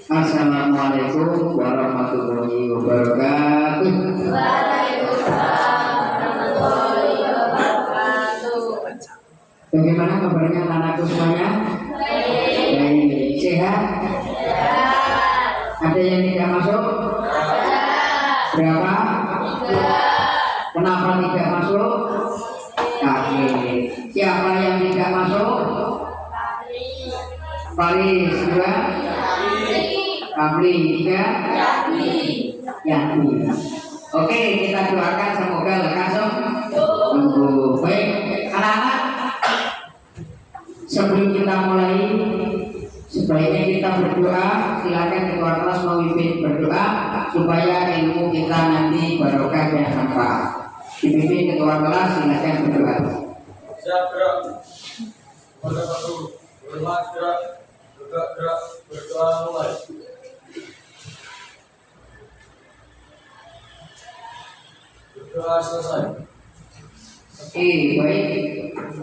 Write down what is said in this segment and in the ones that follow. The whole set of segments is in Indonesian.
Assalamualaikum warahmatullahi wabarakatuh. Waalaikumsalam warahmatullahi wabarakatuh. Bagaimana kabarnya anak-anakku semuanya? Baik. Sehat? Ada yang tidak masuk? Berapa? Kenapa tidak masuk? Oke. Siapa yang tidak masuk? Faris. Dua? Kapli. Tiga? Yati. Oke, kita doakan semoga lekas sembuh. Baik, anak-anak, sebelum kita mulai, sebaiknya kita berdoa. Silakan ketua kelas memimpin berdoa supaya ilmu kita nanti barokah dan manfaat. Dipimpin ketua kelas, silakan berdoa. Siap gerak, pada satu, bergerak gerak, gerak, berdoa mulai. Berdoa selesai. Oke, baik.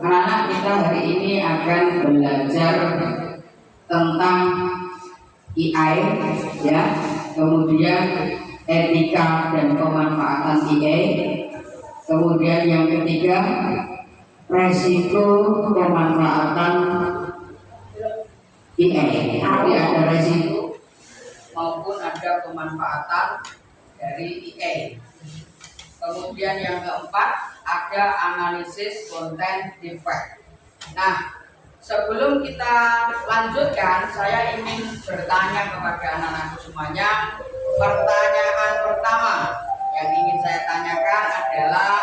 Anak-anak, kita hari ini akan belajar tentang AI, ya. Kemudian etika dan pemanfaatan AI. Kemudian yang ketiga, resiko pemanfaatan AI. Jadi ada resiko maupun ada pemanfaatan dari AI. Kemudian yang keempat, ada analisis konten defect. Nah, sebelum kita lanjutkan, saya ingin bertanya kepada anak-anakku semuanya. Pertanyaan pertama yang ingin saya tanyakan adalah,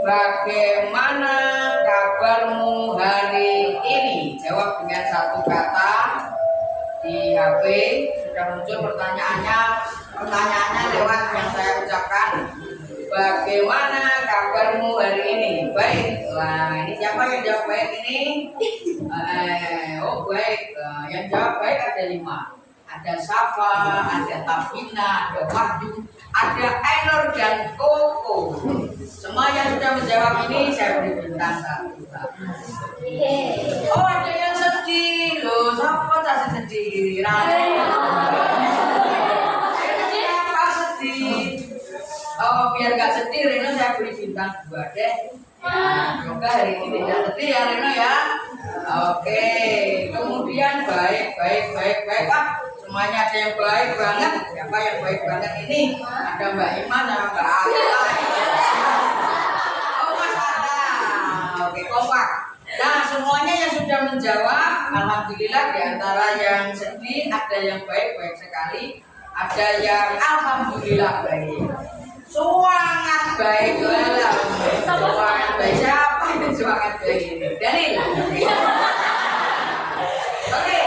bagaimana kabarmu hari ini? Jawab dengan satu kata. Di HP sudah muncul pertanyaannya lewat yang saya ucapkan. Bagaimana kabarmu hari ini? Baik. Nah, ini siapa yang jawab baik ini? Oh baik. Yang jawab baik ada 5. Ada Safa, ada Tabina, ada Wahyu, ada Ainur dan Koko. Semua yang sudah menjawab ini saya beri bintang 1. Oh, ada yang sedih loh. Siapa tak sedih? Siapa sedih? Oh, biar gak sedih, Reno saya beri bintang 2 deh. Semoga hari ini tidak sedih ya Reno ya. Oke. Kemudian baik. Semuanya ada yang baik banget. Siapa yang baik banget ini? Ada Mbak Iman sama Mbak Atta. Oh, Mas Atta. Oke, kompak. Nah, semuanya yang sudah menjawab, alhamdulillah. Di antara yang sedih ada yang baik sekali, ada yang alhamdulillah baik. Semangat baik lah. Semangat baik siapa itu semangat baik ini? Dalil. Oke,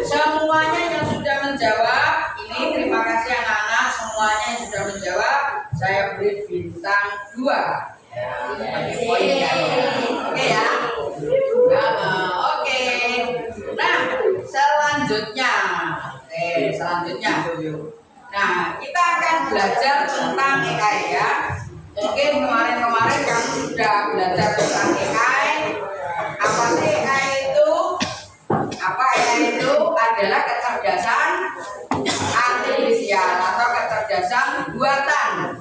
semuanya yang sudah menjawab ini, terima kasih anak-anak. Semuanya yang sudah menjawab, saya beri bintang 2. Bagi poin ya. Oke ya. Oke. Nah, selanjutnya. Nah, kita akan belajar tentang AI ya. Mungkin kemarin kamu sudah belajar tentang AI. Apa sih AI itu? AI itu adalah kecerdasan artifisial atau kecerdasan buatan.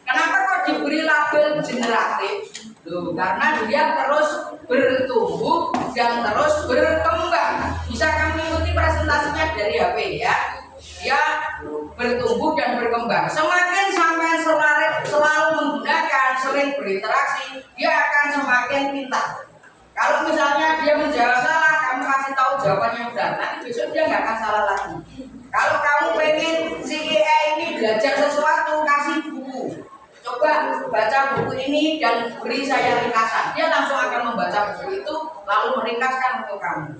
Kenapa kok diberi label generatif? Loh, karena dia terus bertumbuh dan terus berkembang. Bisa kamu ikuti presentasinya dari HP ya. Dia bertumbuh dan berkembang. Semakin sampai selalu menggunakan, sering berinteraksi, dia akan semakin pintar. Kalau misalnya dia menjawab salah, kamu kasih tahu jawabannya yang benar, nanti besok dia nggak akan salah lagi. Kalau kamu pengen si AI ini belajar sesuatu, kasih buku. Coba baca buku ini dan beri saya ringkasan. Dia langsung akan membaca buku itu, lalu meringkaskan untuk kamu.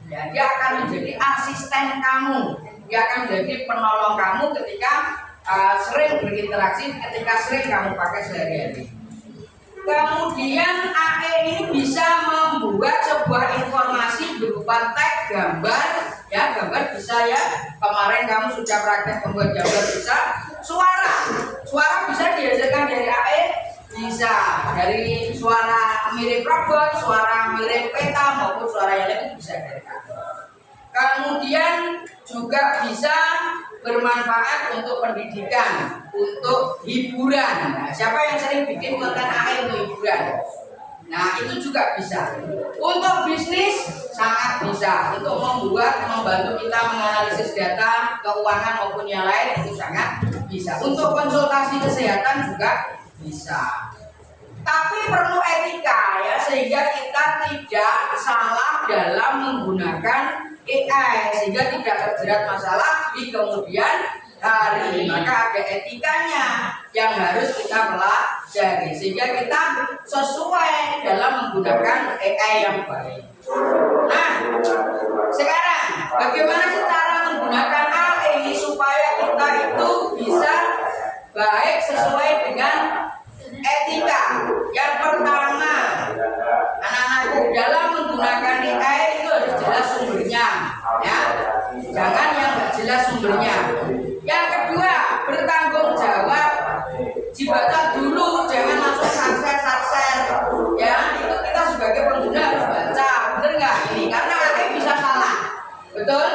Ya, dia akan menjadi asisten kamu. Dia akan menjadi penolong kamu ketika sering berinteraksi, ketika sering kamu pakai sehari-hari. Kemudian AI ini bisa membuat sebuah informasi berupa teks, gambar, ya gambar bisa ya. Kemarin kamu sudah praktek membuat gambar bisa. Suara bisa dihasilkan dari AI, bisa dari suara mirip robot, suara mirip peta maupun suara yang lain bisa dari AI. Kemudian juga bisa bermanfaat untuk pendidikan, untuk hiburan. Nah, siapa yang sering bikin konten AI untuk hiburan? Nah, itu juga bisa. Untuk bisnis sangat bisa. Untuk membantu kita menganalisis data keuangan maupun yang lain itu sangat bisa. Untuk konsultasi kesehatan juga bisa. Tapi perlu etika ya, sehingga kita tidak salah dalam menggunakan AI, sehingga tidak terjerat masalah di kemudian hari. Maka ada etikanya yang harus kita pelajari, sehingga kita sesuai dalam menggunakan AI yang baik. Nah, sekarang bagaimana cara menggunakan AI supaya kita itu bisa baik sesuai dengan etika? Yang pertama, anak-anakku, dalam menggunakan AI itu harus jelas sumbernya, ya. Jangan yang nggak jelas sumbernya. Yang kedua, bertanggung jawab. Dibaca dulu, jangan langsung share. Ya, itu kita sebagai pengguna harus baca, bener nggak ini? Karena AI bisa salah, betul?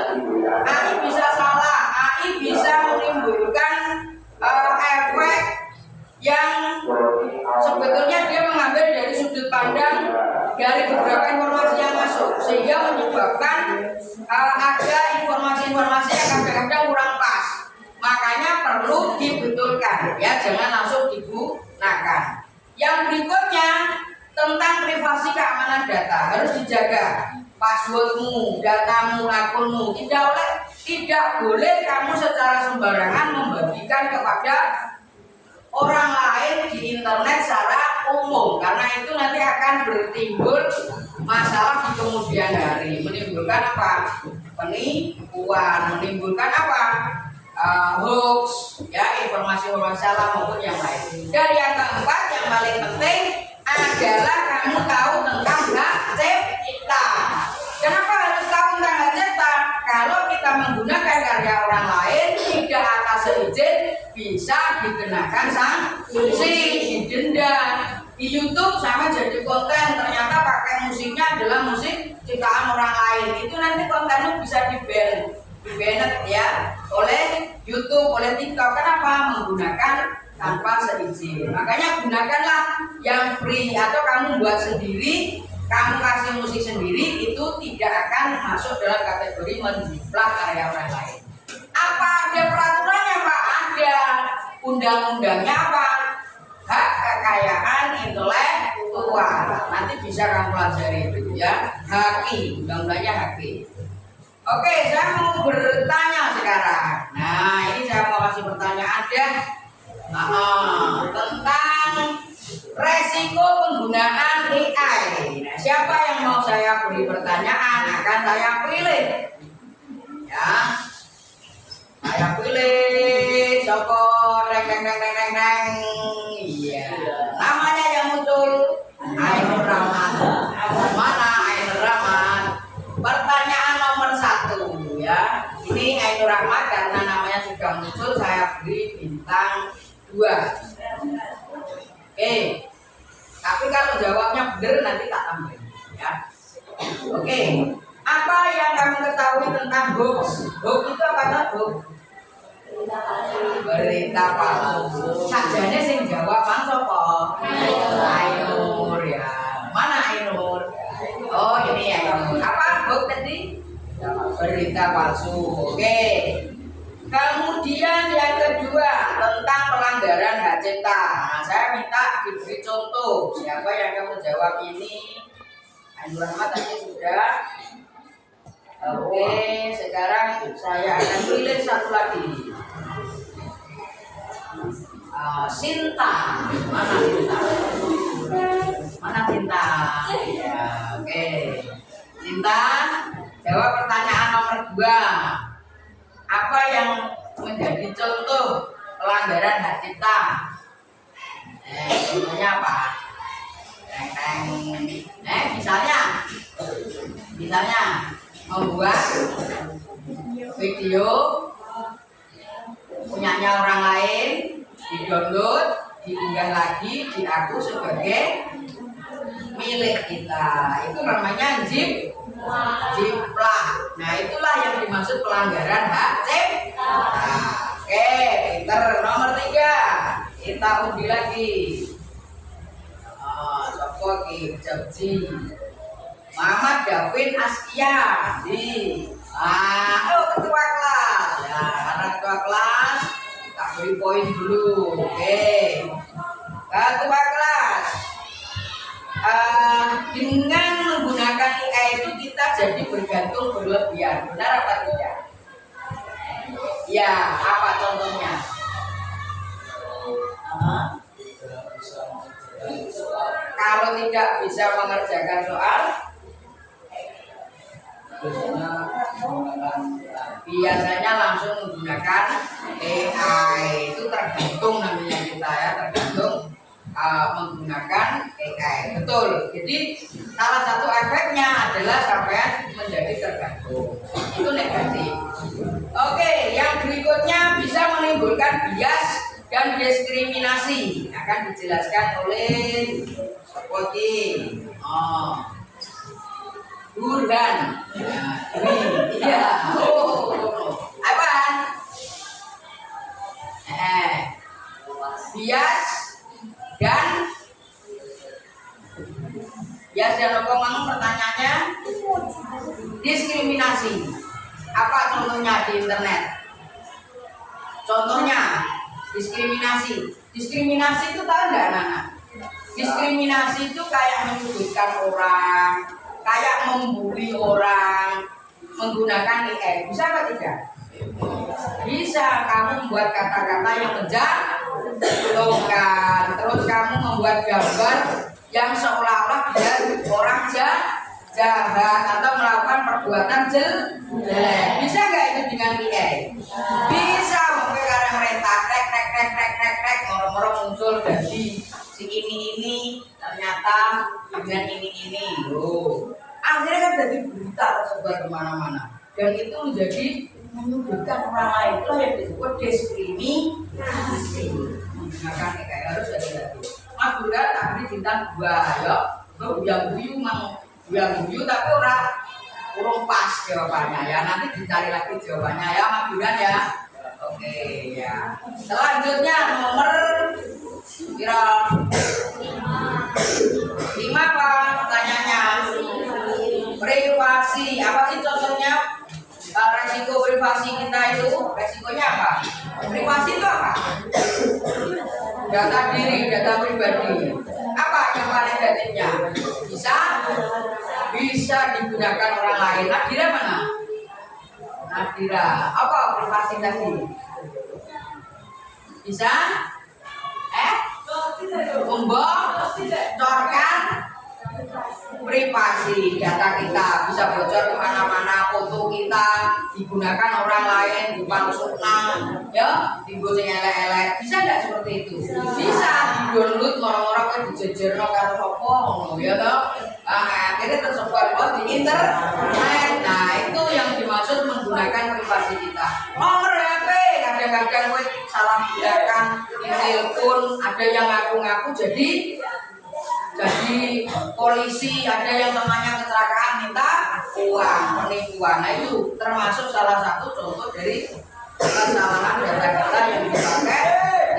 AI bisa salah, AI bisa menimbulkan efek yang sebetulnya dia mengambil dari sudut pandang dari beberapa informasi yang masuk, sehingga menyebabkan ada informasi-informasi yang kadang-kadang kurang pas. Makanya perlu dibetulkan, ya, jangan langsung digunakan. Yang berikutnya tentang privasi keamanan data harus dijaga. Passwordmu, datamu, akunmu tidak boleh kamu secara sembarangan membagikan kepada orang lain di internet secara umum, karena itu nanti akan bertimbul masalah di kemudian hari, menimbulkan apa? Penipuan, menimbulkan apa? Hoax, ya, informasi-informasi salah maupun yang lain. Dan yang keempat, yang paling penting adalah kamu tahu tentang hak cipta. Kenapa harus tahu tentang hak cipta? Kalau kita menggunakan karya orang lain tidak atas izin, bisa dikenakan sanksi, didenda. Di YouTube sama jadi konten, ternyata pakai musiknya adalah musik ciptaan orang lain, itu nanti kontennya bisa di-ban ya oleh YouTube, oleh TikTok. Kenapa? Menggunakan tanpa seizin. Makanya gunakanlah yang free, atau kamu buat sendiri, kamu kasih musik sendiri, itu tidak akan masuk dalam kategori menjiplak karya orang lain. Apa ada peraturannya, Pak? Ada. Undang-undangnya apa? Hak kekayaan intelektual. Nanti bisa kamu pelajari itu, ya. HAKI, undang-undangnya HAKI. Oke, saya mau bertanya sekarang. Nah, ini saya mau kasih pertanyaan deh. Tentang resiko penggunaan AI. Nah, siapa yang mau saya beri pertanyaan akan saya pilih. Ya, saya pilih Joko. Iya, namanya yang muncul Ainur Rahman. Mana Ainur Rahman? Pertanyaan nomor 1, ya. Ini Ainur Rahman, karena namanya sudah muncul, saya beri bintang 2. Oke. Tapi kalau jawabnya benar nanti tak tambahin, ya. Oke. Apa yang kamu ketahui tentang hoax? Hoax itu apa tuh? Berita palsu. Sajane sing jawab Mang sapa? Ainur, ya. Mana Ainur? Oh, ini Ainur. Apa hoax tadi? Berita palsu. Oke. Kemudian yang kedua tentang pelanggaran hak cipta. Nah, saya minta diberi contoh. Siapa yang kamu jawab ini? Ainur Rahmat tadi sudah. Oke, sekarang saya akan pilih satu lagi. Sinta. Mana Sinta? Mana Sinta? Ya, oke. Sinta, jawab pertanyaan nomor 2. Apa yang menjadi contoh pelanggaran hak cipta? Contohnya apa? Misalnya membuat video punyanya orang lain, di-download, diunggah lagi, diaku sebagai milik kita. Itu namanya Jiplak. Nah, itulah yang dimaksud pelanggaran hak cipta. Oke, pinter. Nomor 3. Kita undi lagi. Sopo ki Jabji. Muhammad Davin Askia. Ketua kelas. Ya, karena ketua kelas tak beri poin dulu. Oke. Ketua kelas. Dengan menggunakan IA itu kita jadi bergantung berlebihan. Benar apa tidak? Ya, apa contohnya? Kalau tidak bisa mengerjakan soal, biasanya langsung menggunakan AI. Itu tergantung namanya kita ya, tergantung menggunakan AI. Betul. Jadi salah satu efeknya adalah sampai menjadi tergantung. Itu negatif. Oke, yang berikutnya bisa menimbulkan bias dan diskriminasi. Akan dijelaskan oleh seperti Burhan. Iya. Apaan? Bias dan apa mang pertanyaannya? Diskriminasi. Apa contohnya di internet? Contohnya diskriminasi. Diskriminasi itu tahu nggak anak-anak? Diskriminasi itu kayak menyudutkan orang, kayak membuli orang menggunakan AI. Bisa apa tidak? Bisa. Kamu membuat kata-kata yang menjatuhkan, terus kamu membuat gambar yang seolah-olah dia orang jahat atau melakukan perbuatan jelek. Bisa nggak itu dengan AI? Bisa. Mungkin karena mereka krek moro-moro muncul dari si ini ternyata dengan ini loh. Akhirnya kan jadi berita tersebar kemana-mana dan itu menjadi menyudutkan orang lain. Itu yang disebut diskriminasi. Menggunakan AI harus hati-hati. Mas Burhan tadi bintang 2 ya. Buyang-buyu tapi kurang pas jawabannya ya. Nanti dicari lagi jawabannya ya Mas Burhan ya. Oke ya. Selanjutnya nomor kira 5 apa pertanyaannya? Privasi. Apa sih contohnya? Resiko privasi kita itu resikonya apa? Privasi itu apa? Data diri, data pribadi. Apa yang paling negatifnya? Bisa digunakan orang lain. Nadira mana? Nadira. Apa privasi tadi? Bisa? Membocorkan privasi data kita, bisa bocor kemana-mana, foto kita digunakan orang lain, dipalsukan, ya, dibuat yang elek-elek. Bisa nggak seperti itu? Bisa. Di-download orang-orang kan dijejerno karo sopo, ya toh. Akhirnya tersebar di internet. Nah, itu yang dimaksud menggunakan privasi kita. Nomor HP, kadang-kadang gue salah gunakan di telepon, ada yang ngaku-ngaku jadi polisi, ada yang namanya kecelakaan minta uang, penipuan. Nah itu termasuk salah satu contoh dari kesalahan data kita yang dipakai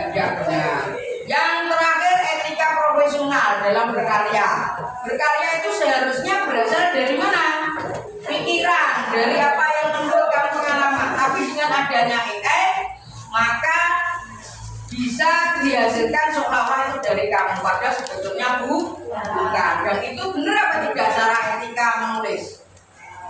tidak benar. Yang terakhir, etika profesional dalam berkarya. Berkarya itu seharusnya berasal dari mana? Pikiran, dari apa yang menurut kamu pengalaman. Tapi dengan adanya AI, maka bisa dihasilkan seolah-olah itu dari kamu, padahal sebetulnya bukan. Dan itu benar apa tidak secara etika menulis?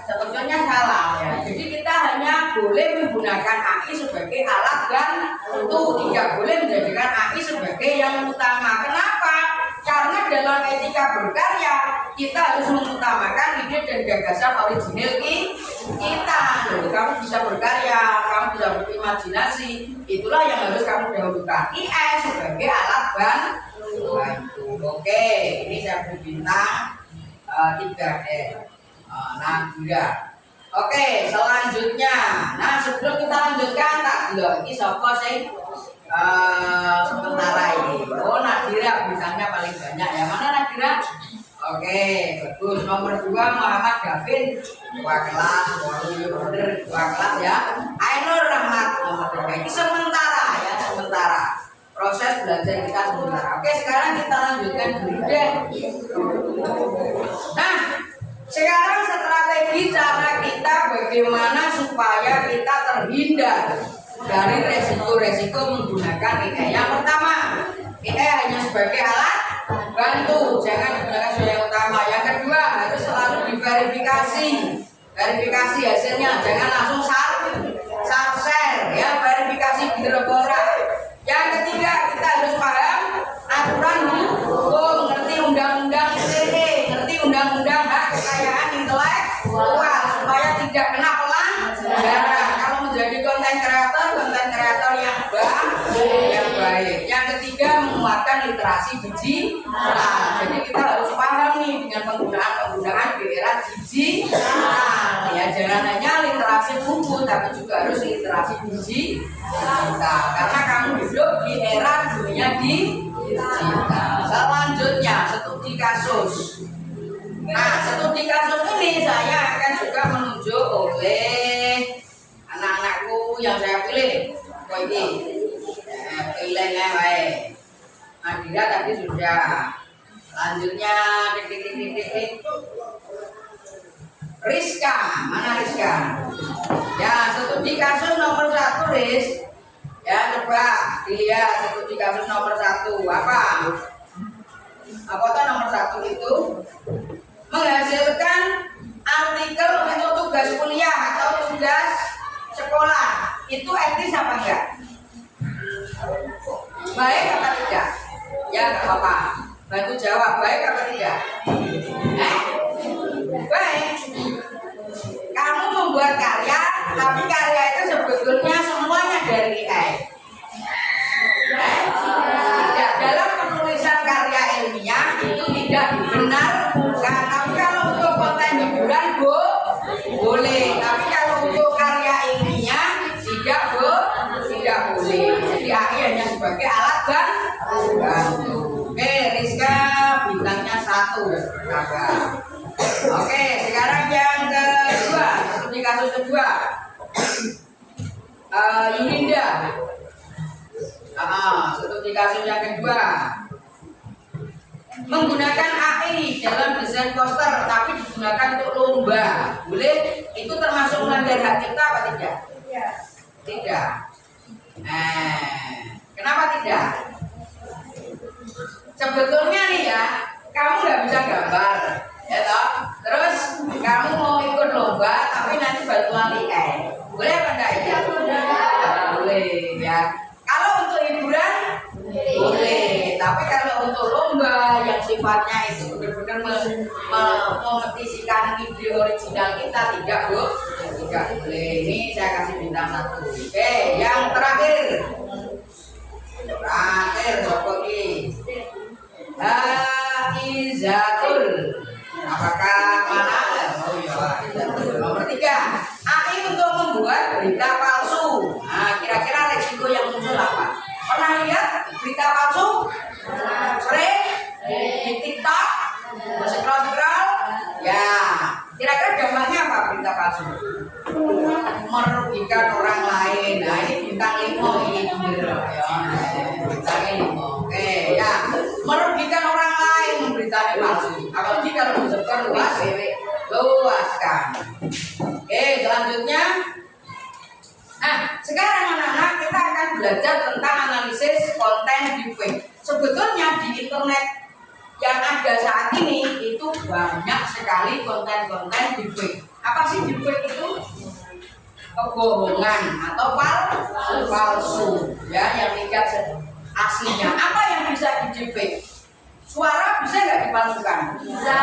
Sebetulnya salah ya. Jadi kita hanya boleh menggunakan AI sebagai alat bantu, tidak boleh menjadikan AI sebagai yang utama. Kenapa? Karena dalam etika berkarya kita harus mengutamakan ide dan gagasan original kita. Jadi kamu bisa berkarya, kamu bisa berimajinasi, itulah yang harus kamu dahulukan. AI sebagai alat bantu. Oke, ini saya beri bintang 3 deh. Nadira. Oke, selanjutnya. Nah, sebelum kita lanjutkan tak belum ini siapa sih? Sementara ini. Oh, Nadira bintangnya paling banyak ya. Mana Nadira? Oke, bagus. Nomor 2 Muhammad Gavin, 2 kelas, order 2 kelas ya. Ainur Rahmat nomor 3. Ini sementara ya, sementara. Proses belajar kita sementara. Oke, sekarang kita lanjutkan dulu deh. Nah, sekarang strategi cara kita bagaimana supaya kita terhindar dari resiko-resiko menggunakan AI. Yang pertama, AI hanya sebagai alat bantu, jangan digunakan sebagai yang utama. Yang kedua, harus selalu diverifikasi, verifikasi hasilnya, jangan langsung share ya, verifikasi benar. Yang ketiga, kita harus paham aturan hukum, ngerti undang-undang ITE, ngerti undang-undang hak kekayaan intelektual supaya tidak kena pelanggaran. Kalau menjadi konten kreator yang baik. Yang ketiga, menguatkan literasi digital. Jadi kita harus paham nih dengan penggunaan di era digital. Ya, jangan hanya literasi buku, tapi juga harus literasi digital. Karena kamu hidup di era dunia digital. Selanjutnya, studi kasus. Nah, studi kasus ini saya akan juga menunjuk oleh anak-anakku yang saya pilih. Pilihnya baik. Adira tadi sudah. Selanjutnya Rizka, mana Rizka? Ya, studi kasus nomor 1 Riz. Ya, coba dilihat studi kasus nomor 1 apa? Apa tuh nomor 1 itu? Menghasilkan artikel untuk tugas kuliah atau tugas sekolah. Itu etis apa enggak? Baik apa tidak? Ya, nggak apa-apa. Bantu jawab, baik apa tidak? Baik. Kamu membuat karya, tapi karya itu sebetulnya semuanya dari AI. Tidak, dalam penulisan karya ilmiah itu tidak dibenarkan. Tapi kalau untuk konten hiburan boleh. Tapi kalau untuk karya ilmiah tidak boleh. Jadi AI hanya sebagai alat bantu. Oke, Rizka bintangnya 1. Oke, sekarang yang kedua, studi kasus kedua. Yuninda. Studi kasus yang kedua. Menggunakan AI dalam desain poster, tapi digunakan untuk lomba. Boleh? Itu termasuk melanggar hak cipta apa tidak? Tidak. Kenapa tidak? Sebetulnya nih ya, kamu nggak bisa gambar, ya toh. Terus kamu mau ikut lomba, tapi nanti bantuan AI. Boleh apa enggak ya? Boleh ya. Kalau untuk hiburan boleh, tapi kalau untuk lomba yang sifatnya itu benar-benar memotivasikan ide original kita tidak boleh. Ini saya kasih bintang 1. Oke, yang terakhir Jokowi. Izatul. Apakah mana? Oh iya, Izatul. Nomor 3. AI untuk membuat berita palsu. Nah, kira-kira resiko yang muncul apa? Pernah lihat berita palsu? Sering di TikTok, scroll. Ya, kira-kira dampaknya apa berita palsu? Merugikan orang lain. Nah, ini bintang 5 ini bener ya. Bintang 5. Oke, ya. Merugikan orang lain memberitakan palsu. Apalagi kalau disebutkan luaskan. Oke, selanjutnya. Nah, sekarang anak-anak kita akan belajar tentang analisis konten deepfake. Sebetulnya di internet yang ada saat ini itu banyak sekali konten-konten deepfake. Apa sih deepfake itu? Kebohongan atau palsu ya, yang tidak aslinya. Apa yang bisa di deepfake? Suara bisa nggak dipalsukan? Bisa.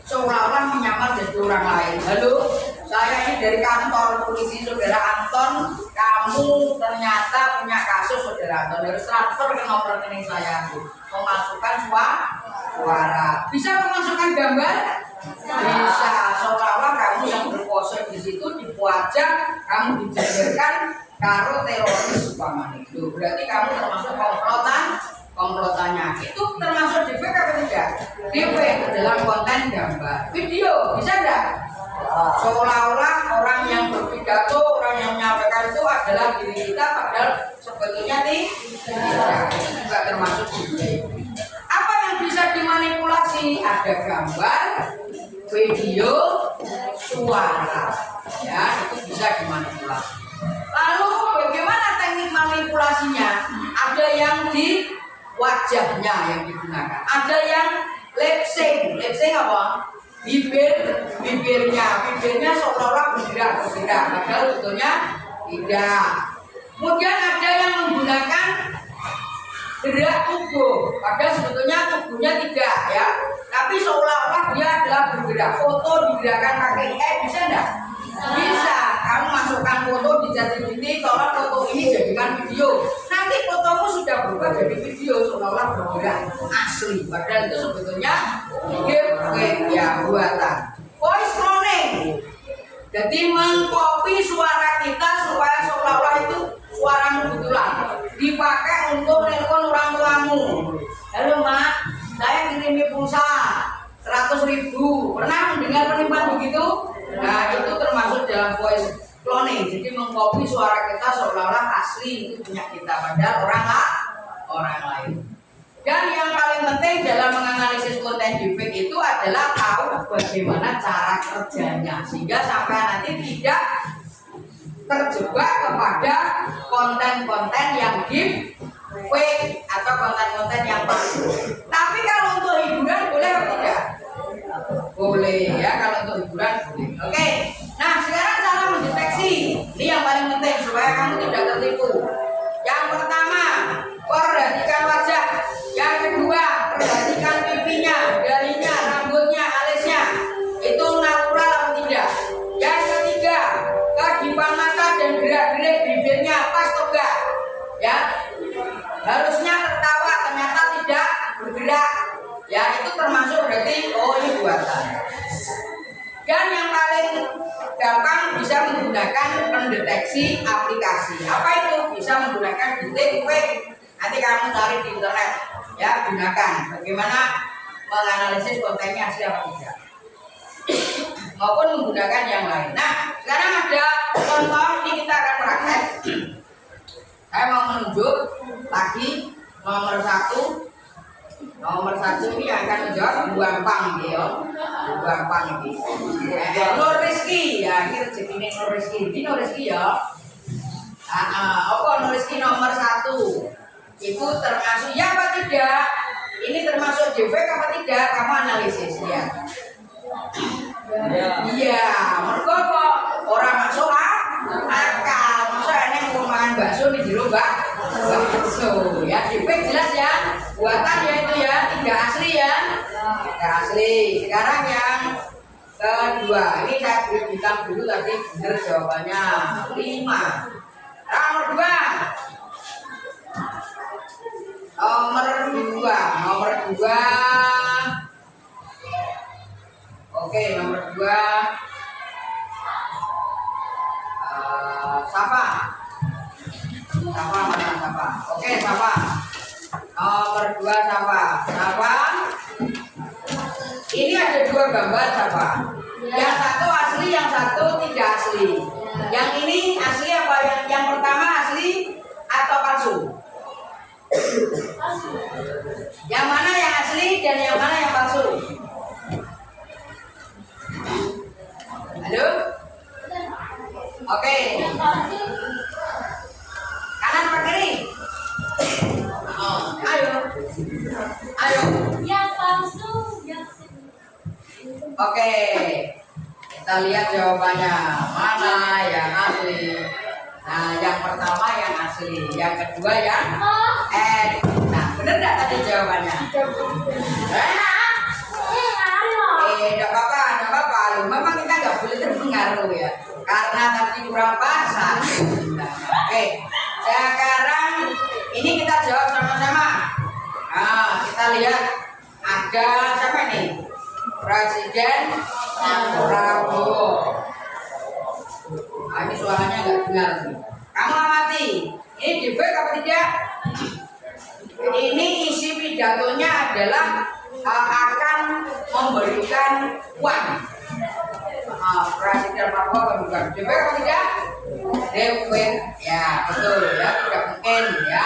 Seolah-olah menyamar jadi orang lain. Halo, saya ini dari kantor polisi saudara Anton. Kamu ternyata punya kasus saudara Anton, harus transfer ke nomor rekening saya. Memasukkan suara. Bisa memasukkan gambar? Bisa. Seolah-olah kamu yang berpose di situ dipajak, kamu dijajarkan karo teroris umpamanya. Berarti kamu termasuk komplotan komplotannya. Itu termasuk defek apa tidak? Defek dalam konten gambar, video, bisa enggak? Seolah-olah orang yang berpidato, orang yang menyampaikan itu adalah diri kita, padahal sebetulnya tidak. Itu juga termasuk defek. Apa yang bisa dimanipulasi? Ada gambar, video, suara, ya itu bisa dimanipulasi. Lalu bagaimana teknik manipulasinya? Ada yang di wajahnya yang digunakan, ada yang lip sync apa? Bibirnya seolah-olah bergerak, padahal sebetulnya tidak. Kemudian ada yang menggunakan gerak tubuh, padahal sebetulnya tubuhnya tidak, ya. Tapi seolah-olah dia adalah bergerak. Foto digerakkan pakai bisa enggak? Bisa. Kamu masukkan foto di ChatGPT, tolong foto ini jadikan video. Nanti fotomu sudah berubah jadi video seolah-olah bergerak asli. Padahal itu sebetulnya giveaway, ya, buatan. Voice cloning. Jadi mengcopy suara kita supaya seolah-olah itu suaramu betulan. Dipakai untuk nelpon orang tuamu. Halo Mak, saya kirimi pulsa 100.000. Pernah mendengar penipuan begitu? Nah, itu termasuk dalam voice cloning. Jadi mengcopy suara kita seolah-olah asli itu punya kita, padahal orang lain. Dan yang paling penting dalam menganalisis konten deepfake itu adalah tahu bagaimana cara kerjanya, sehingga sampai nanti tidak terjebak kepada konten-konten yang deepfake atau konten-konten yang palsu. Tapi kalau untuk hiburan boleh atau tidak? Boleh, ya, kalau untuk hiburan boleh. Oke. Nah, sekarang cara mendeteksi. Ini yang paling penting supaya kamu tidak tertipu. Yang pertama, perhatikan wajah. Yang kedua, perhatikan pipinya, dahinya, rambutnya, alisnya. Itu natural atau tidak? Yang ketiga, kedipan mata dan gerak-gerik bibirnya pas atau enggak? Ya. Harusnya tertawa, ternyata tidak bergerak. Ya, itu termasuk berarti ini buatan. Dan yang paling gampang bisa menggunakan pendeteksi aplikasi. Apa itu? Bisa menggunakan deepfake. Nanti kamu cari di internet, ya, gunakan. Bagaimana menganalisis kontennya asli apa tidak, maupun menggunakan yang lain. Nah, sekarang ada contoh, ini kita akan praktek. Saya mau menunjuk lagi nomor satu. Nomor satu ini akan menjawab Buampang, ya. Buampang ini. Nur Rizky, ya, ini rezeki Nur Rizky. Ini Nur Rizky, ya. Apa Nur Rizky nomor satu? Itu termasuk ya apa tidak? Ini termasuk deepfake apa tidak? Kamu analisis, ya. Iya, mergo kok orang masuk akal. Masa ini mau makan bakso di jero bakso, ya. Deepfake jelas ya. Buatan ya itu ya, tidak asli ya. Tidak asli. Sekarang yang kedua, ini saya beri bintang dulu tadi benar jawabannya 5. Nomor 2. Nomor 2. Oke, nomor 2. Sapa. Oke, Sapa. Nomor 2 Sapa. Ini ada 2 gambar Sapa. Yang satu asli, yang satu tidak asli. Yang ini asli apa? Yang pertama asli atau palsu? Yang mana yang asli dan yang mana yang palsu? Halo? Oke. Kanan apa kiri? Ayo. Yang palsu, yang Oke. Kita lihat jawabannya. Mana yang asli? Nah, yang pertama yang asli, yang kedua yang Nah, benar enggak tadi jawabannya? Enggak apa-apa. Memang kita enggak boleh terpengaruh ya. Karena tadi kurang pasang. Oke. Sekarang ini kita jawab sama-sama. Nah, kita lihat ada siapa nih? Presiden Prabowo. Nah, ini suaranya nggak dengar nih. Kamu amati. Ini deepfake apa tidak? Ini isi pidatonya adalah akan memberikan uang. Presiden Papua memberikan DP atau tidak? DP, ya betul ya, tidak mungkin ya.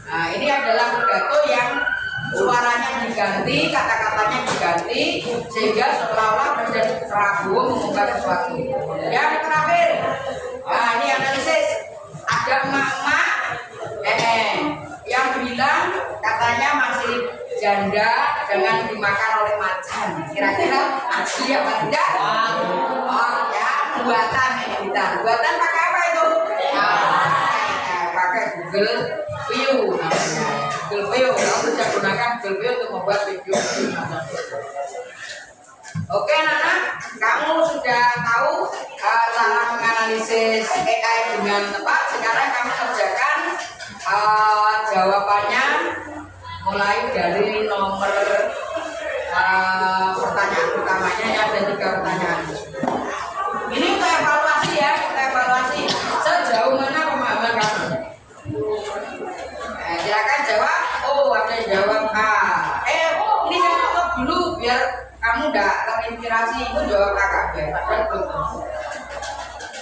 Nah ini adalah pidato yang suaranya diganti, kata-katanya diganti, sehingga seolah-olah Presiden Prabowo mengungkap sesuatu. Yang terakhir, nah ini analisis. Ada emak-emak yang bilang katanya masih janda jangan dimakan oleh macan. Kira-kira asli apa tidak? Oh ya, buatan ini kita. Buatan pakai apa itu? Pakai Google View namanya. Google View, kamu bisa gunakan Google View untuk membuat video. Oke Nana, kamu sudah tahu cara menganalisis AI dengan tepat. Sekarang kamu kerjakan jawabannya mulai dari nomor pertanyaan utamanya yang ada 3 pertanyaan. Ini untuk evaluasi ya, kita evaluasi sejauh mana pemahaman kamu. Silakan jawab. Oh ada yang jawab A. Ini saya tutup dulu biar kamu tidak terinspirasi. Itu jawab kakak ya.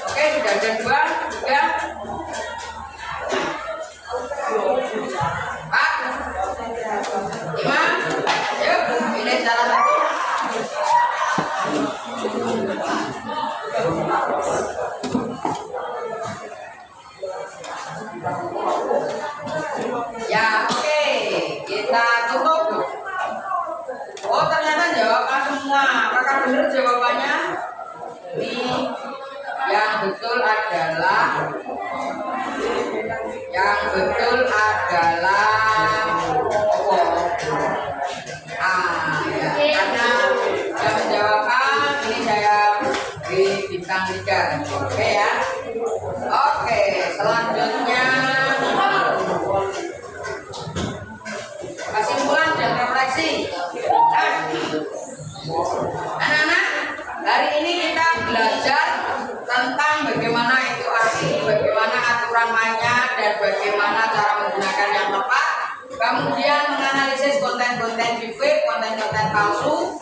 Oke sudah ada 2, 3, 4, 5. Ayo pilih salah satu. Ya oke, kita tutup. Oh ternyata jawabnya semua. Apakah benar jawabannya? Ini yang betul adalah ya, karena yang menjawab A ini saya beri bintang 3. Oke ya. Oke, selanjutnya kesimpulan dan refleksi. Anak-anak, hari ini kita belajar tentang bagaimana itu AI, bagaimana aturan mainnya, dan bagaimana cara menggunakan yang tepat. Kemudian menganalisis konten-konten deepfake, konten-konten palsu.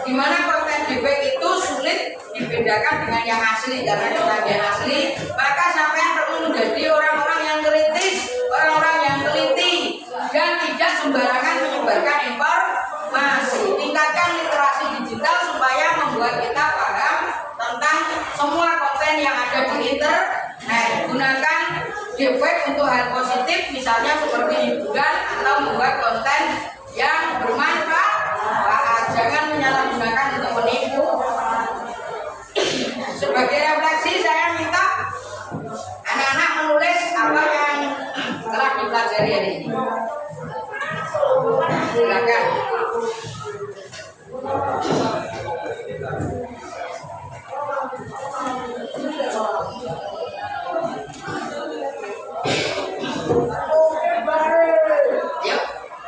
Di mana konten deepfake itu sulit dibedakan dengan yang asli, karena dengan yang asli maka sampai perlu menjadi orang-orang yang kritis, orang-orang yang teliti, dan tidak sembarangan menyebarkan informasi. Tingkatkan literasi digital supaya membuat kita paham tentang semua konten yang ada di internet. Gunakan deepfake untuk hal positif, misalnya seperti hiburan atau membuat konten yang bermanfaat. Jangan menyalahgunakan untuk menipu. Sebagai refleksi, saya minta anak-anak menulis apa yang telah dipelajari hari ini. Silakan. Yuk,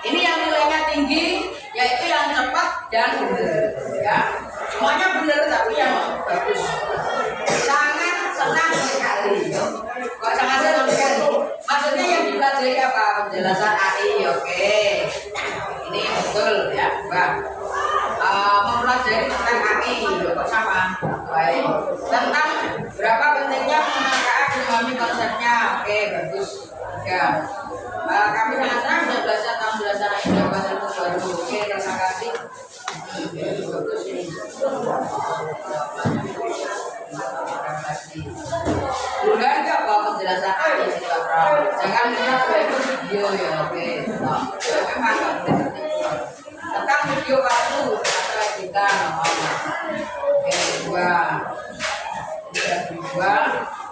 ini yang nilainya tinggi, yaitu yang cepat dan benar. Ya, semuanya benar tapi yang bagus. Sangat senang sekali. Kok sangat senang sekali? Maksudnya yang dipelajari apa? Penjelasan AI. Oke, ini betul ya, Mbak. Mempelajari tentang AI, kok sama? Baik. Tentang berapa pentingnya penggunaan memahami konsepnya. Oke, bagus. Ya. Kami sangat senang bisa belajar tentang penjelasan AI dan bahasa baru. Oke, terima kasih. Bagus ini. Udah enggak bawa penjelasan AI jangan lihat video ya, oke. Memang enggak boleh tertipu. Tentang video palsu atau kita oke, 2.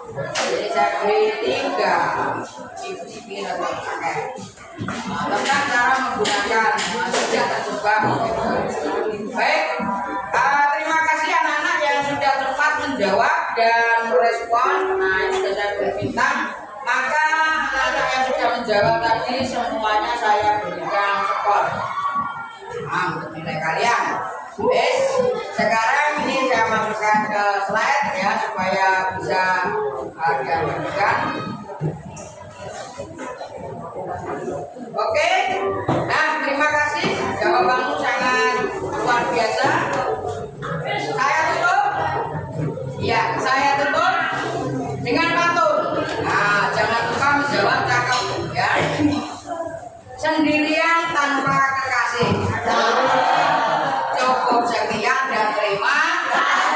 Jadi saya beri 3. Cipin atau pakai. Tentang cara menggunakan sudah terjebak. Baik, terima kasih anak-anak yang sudah cepat menjawab dan merespon. Nah, ini sudah saya beri bintang. Maka anak-anak yang sudah menjawab tadi semuanya saya berikan skor. Untuk nilai kalian. Sekarang ini saya masukkan ke slide ya supaya bisa diabadikan. Oke. biasa. Saya tutup. Ya, saya tutup dengan pantun. Nah, jangan lupa menjawab cakep ya. Sendirian tanpa kekasih. Cukup sekian dan terima kasih.